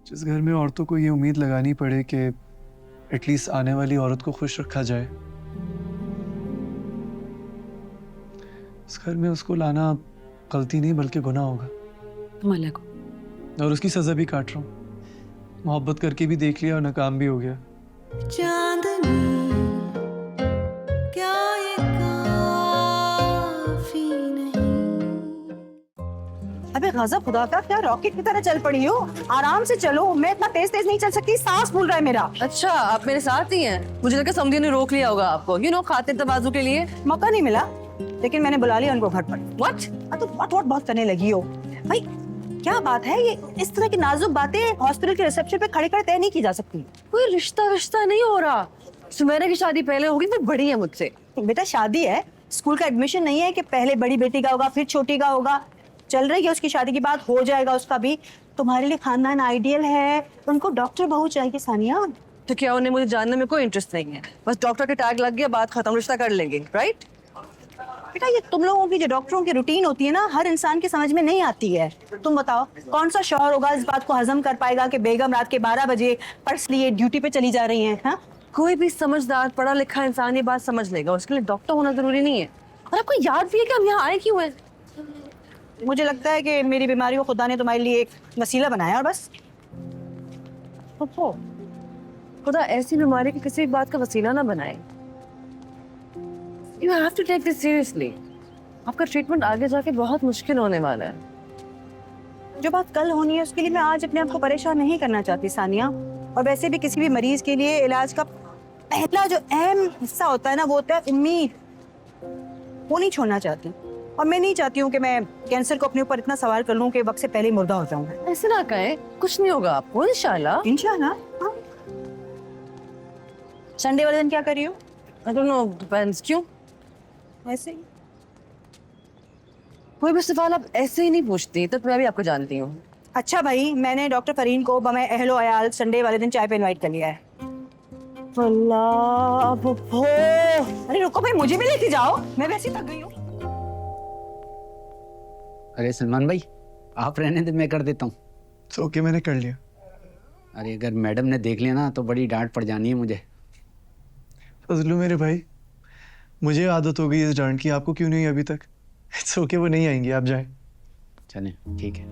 जिस घर में औरतों को ये उम्मीद लगानी पड़े कि एटलीस्ट आने वाली औरत को खुश रखा जाए, उस घर में उसको लाना गलती नहीं बल्कि गुनाह होगा। तुम अलग हो। और उसकी सजा भी काट रहा हूँ। मोहब्बत करके भी देख लिया और नाकाम भी हो गया। चांदनी क्या ये काफी नहीं। अबे गजब खुदा का, क्या रॉकेट की तरह चल पड़ी हो। आराम से चलो, मैं इतना तेज तेज नहीं चल सकती, सांस फूल रहा है मेरा। अच्छा, आप मेरे साथ ही हैं। मुझे लगा समझिए ने रोक लिया होगा आपको, खातिर तवाज़ु के लिए। मौका नहीं मिला, लेकिन मैंने बुला लिया उनको घर पर। व्हाट? तो व्हाट बहुत करने लगी हो भाई। क्या बात है, ये इस तरह की नाजुक बातें हॉस्पिटल के रिसेप्शन पे खड़े खड़े तय नहीं की जा सकती। कोई रिश्ता नहीं हो रहा। सुमेरा की शादी पहले होगी, फिर बड़ी है मुझसे। बेटा शादी है, स्कूल का एडमिशन नहीं है कि पहले बड़ी बेटी का होगा फिर छोटी का होगा। चल रही है उसकी शादी की बात, हो जाएगा उसका भी। तुम्हारे लिए खानदान आइडियल है, उनको डॉक्टर बहू चाहिए सानिया। तो क्या उन्हें मुझे जानने में कोई इंटरेस्ट नहीं है? बस डॉक्टर के टैग लग गया, बात खत्म, रिश्ता कर लेंगे, राइट? बेटा ये तुम लोगों की जो डॉक्टरों की रूटीन होती है ना, हर इंसान की समझ में नहीं आती है। तुम बताओ कौन सा शौहर होगा इस बात को हजम कर पाएगा कि बेगम रात के 12 बजे पर्स लिए ड्यूटी पे चली जा रही हैं? हाँ, कोई भी समझदार पढ़ा लिखा इंसान ये बात समझ लेगा, उसके लिए डॉक्टर होना जरूरी नहीं है। और आपको याद भी है कि हम यहाँ आए क्यों हैं? मुझे लगता है कि मेरी बीमारी को खुदा ने तुम्हारे लिए एक वसीला बनाया और बस। खुदा ऐसी बीमारी की किसी बात का वसीला ना बनाए। You have to take this seriously. आपका ट्रीटमेंट आगे जाके बहुत मुश्किल होने वाला है। जो बात कल होनी है उसके लिए मैं आज अपने आप को परेशान नहीं करना चाहती सानिया। और वैसे भी किसी भी मरीज के लिए इलाज का पहला जो अहम हिस्सा होता है ना, वो होता है उम्मीद। वो नहीं छोड़ना चाहती, और मैं नहीं चाहती हूँ कि मैं कैंसर को अपने ऊपर इतना सवार कर लूँ कि वक्त से पहले ही मुर्दा हो जाऊँ। ऐसे ना कहें, कुछ नहीं होगा आपको, इंशाल्लाह। इंशाल्लाह। हाँ। संडे वाले दिन क्या कर रही हो? I don't know, depends। क्यों? ऐसे ही। कोई भी सवाल आप ऐसे ही नहीं पूछती, तो मैं भी आपको जानती हूँ। अच्छा भाई, मैंने डॉक्टर फरीन को बमे अहलो अयाल संडे वाले दिन चाय पे इनवाइट कर लिया है। अल्लाह, अरे रुको भाई, मुझे भी लेके जाओ, मैं वैसे ही थक गई हूँ। अरे सलमान भाई, आप रहने दे, मैं कर देता हूँ। तो ओके, मैंने कर लिया। अरे अगर मैडम ने देख लिया ना तो बड़ी डांट पड़ जानी है मुझे। फजलू मेरे भाई, मुझे आदत हो गई इस डांट की, आपको क्यों नहीं अभी तक? इट्स ओके, वो नहीं आएंगी, आप जाएं। चलें, ठीक है।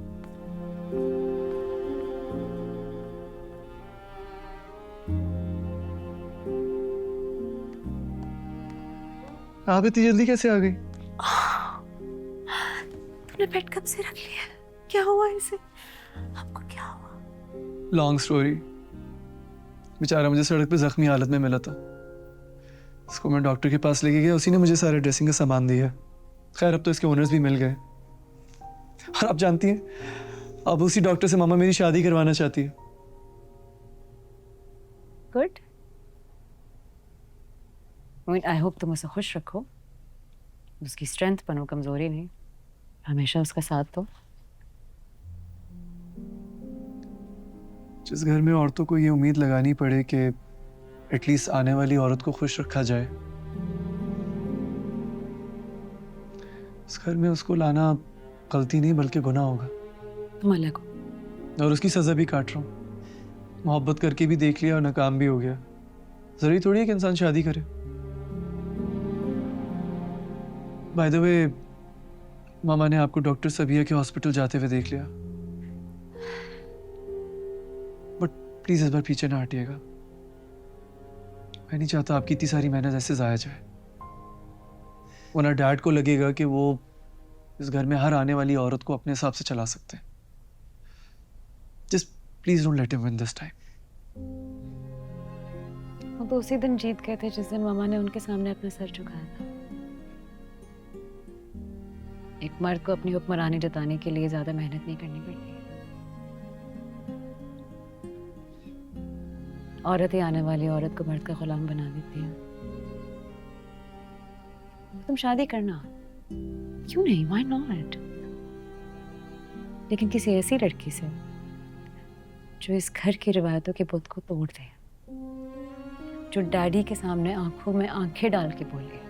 आप इतनी जल्दी कैसे आ गई? तुमने बेड कब से रख लिया? क्या हुआ इसे? आपको क्या हुआ? Long story. बेचारा मुझे सड़क पे जख्मी हालत में मिला था, इसको मैं डॉक्टर के पास लेके गया, उसी ने मुझे सारे ड्रेसिंग का सामान दिया। खैर अब तो इसके ओनर्स भी मिल गए। और आप जानती हैं, अब उसी डॉक्टर से मामा मेरी शादी करवाना चाहती है। गुड। आई होप तुम उसे खुश रखो, उसकी स्ट्रेंथ बनो, कमजोरी नहीं। हमेशा उसका साथ दो। जिस घर में औरतों को ये उम्मीद लगानी पड़े कि एटलीस्ट आने वाली औरत को खुश रखा जाए, उस घर में उसको लाना गलती नहीं बल्कि गुनाह होगा। तुम अलग हो। और उसकी सजा भी काट रहा हूँ। मोहब्बत करके भी देख लिया और नाकाम भी हो गया। जरूरी थोड़ी है कि इंसान शादी करे। बाय द वे, मामा ने आपको डॉक्टर सबिया के हॉस्पिटल जाते हुए देख लिया, बट प्लीज इस बार पीछे ना हटिएगा। मैं नहीं चाहता आपकी इतनी सारी मेहनत ऐसे जाया जाए, वरना डैड को लगेगा कि वो इस घर में हर आने वाली औरत को अपने हिसाब से चला सकते हैं। Just please don't let him win this time. वो तो उसी दिन जीत गए थे जिस दिन मामा ने उनके सामने अपना सर झुकाया था। एक मर्द को अपनी हुक्मरानी जताने के लिए ज्यादा मेहनत नहीं करनी पड़ती। औरत ही आने वाली औरत को मर्द का गुलाम बना देती है। तुम शादी करना, क्यों नहीं, व्हाई नॉट? लेकिन किसी ऐसी लड़की से जो इस घर की रिवायतों के बुत को तोड़ दे, जो डैडी के सामने आंखों में आंखें डाल के बोले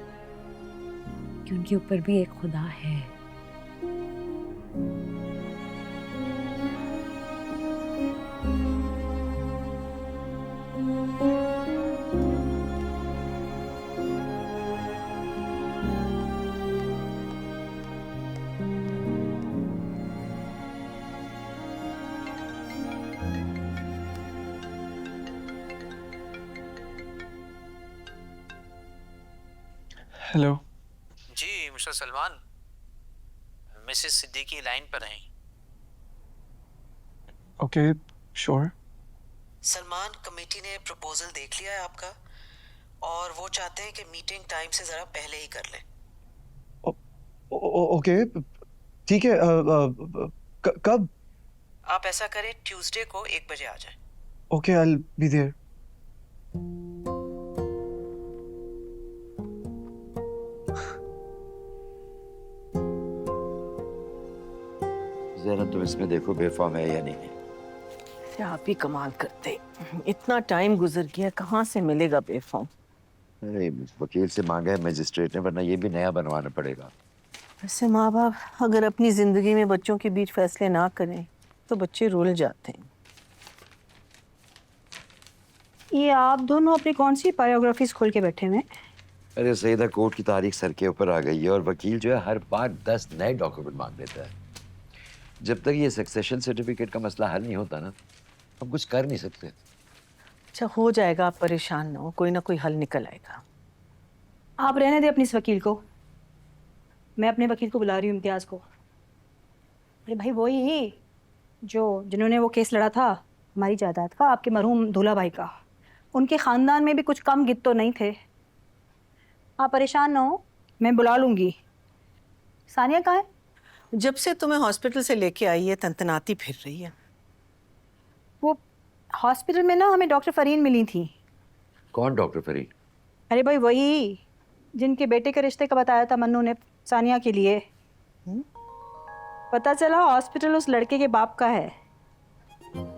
कि उनके ऊपर भी एक खुदा है। हेलो। जी Mr Salman, Mrs Siddiqui line पर हैं। Okay, sure. सलमान, कमेटी ने प्रपोजल देख लिया है आपका और वो चाहते हैं कि मीटिंग टाइम से जरा पहले ही कर लें। ओके, ठीक है। कब? आप ऐसा करें, ट्यूसडे को 1 बजे आ जाएं। Okay, I will be there. जरा तुम इसमें देखो बेफाम है या नहीं। आप ही कमाल करते, इतना टाइम गुजर गया, कहाँ से मिलेगा बेफॉर्म। अरे वकील से मांगा है मजिस्ट्रेट ने, वरना ये भी नया बनवाना पड़ेगा। वैसे माँ बाप अगर अपनी जिंदगी में बच्चों के बीच फैसले ना करें तो बच्चे रुल जाते हैं। ये आप दोनों अपनी कौन सी बायोग्राफीज खोल के बैठे हुए हैं? अरे सईदा, कोर्ट की तारीख सर के ऊपर आ गई है और वकील जो है हर बार 10 नए डॉक्यूमेंट मांग लेता है। जब तक ये सक्सेशन सर्टिफिकेट का मसला हल नहीं होता ना, हम कुछ कर नहीं सकते। अच्छा हो जाएगा, आप परेशान ना हो, कोई ना कोई हल निकल आएगा। आप रहने दें अपनी इस वकील को, मैं अपने वकील को बुला रही हूँ, इम्तियाज़ को। अरे भाई वही जिन्होंने वो केस लड़ा था हमारी जायदाद का, आपके मरहूम दूल्हा भाई का। उनके ख़ानदान में भी कुछ कम गित तो नहीं थे। आप परेशान ना हो, मैं बुला लूँगी। सानिया कहाँ है? जब से तुम्हें हॉस्पिटल से लेके आई है तनतनाती फिर रही है। वो हॉस्पिटल में ना हमें डॉक्टर फरीन मिली थी। कौन डॉक्टर फरीद? अरे भाई वही जिनके बेटे के रिश्ते का बताया था मन्नू ने सानिया के लिए। पता चला हॉस्पिटल उस लड़के के बाप का है।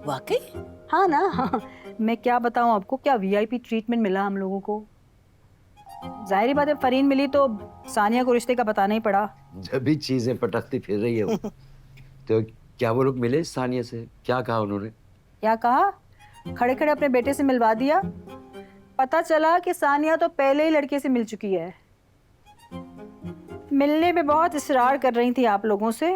वाकई? हाँ ना, हाँ। मैं क्या बताऊँ आपको, क्या वीआईपी ट्रीटमेंट मिला हम लोगों को। जाहिर बात है, फरीन मिली तो सानिया को रिश्ते का बताना ही पड़ा। जब भी चीजें पटकती फिर रही है वो। तो क्या वो लोग मिले सानिया से? क्या कहा उन्होंने? क्या कहा? खड़े खड़े अपने बेटे से मिलवा दिया। पता चला कि सानिया तो पहले ही लड़के से मिल चुकी है। मिलने पे बहुत इसरार कर रही थी आप लोगों से,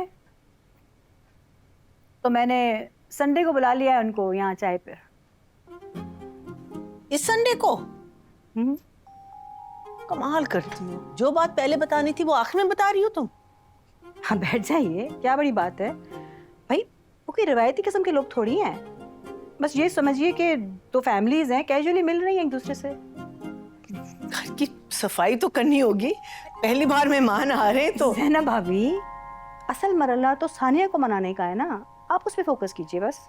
तो मैंने संडे को बुला लिया है उनको यहाँ चाय पे। इस संडे को? कमाल करती हो, जो बात पहले बतानी थी वो आखिर में बता रही हो तुम। हाँ बैठ जाइए, क्या बड़ी बात है भाई, वो कोई रिवायती किस्म के लोग थोड़ी हैं। बस ये समझिए कि दो फैमिलीज हैं, कैजुअली मिल रही हैं एक दूसरे से। घर की सफाई तो करनी होगी, पहली बार मेहमान आ रहे हैं तो। जैनब भाभी, असल मरला तो सानिया को मनाने का है ना, आप उस पर फोकस कीजिए बस।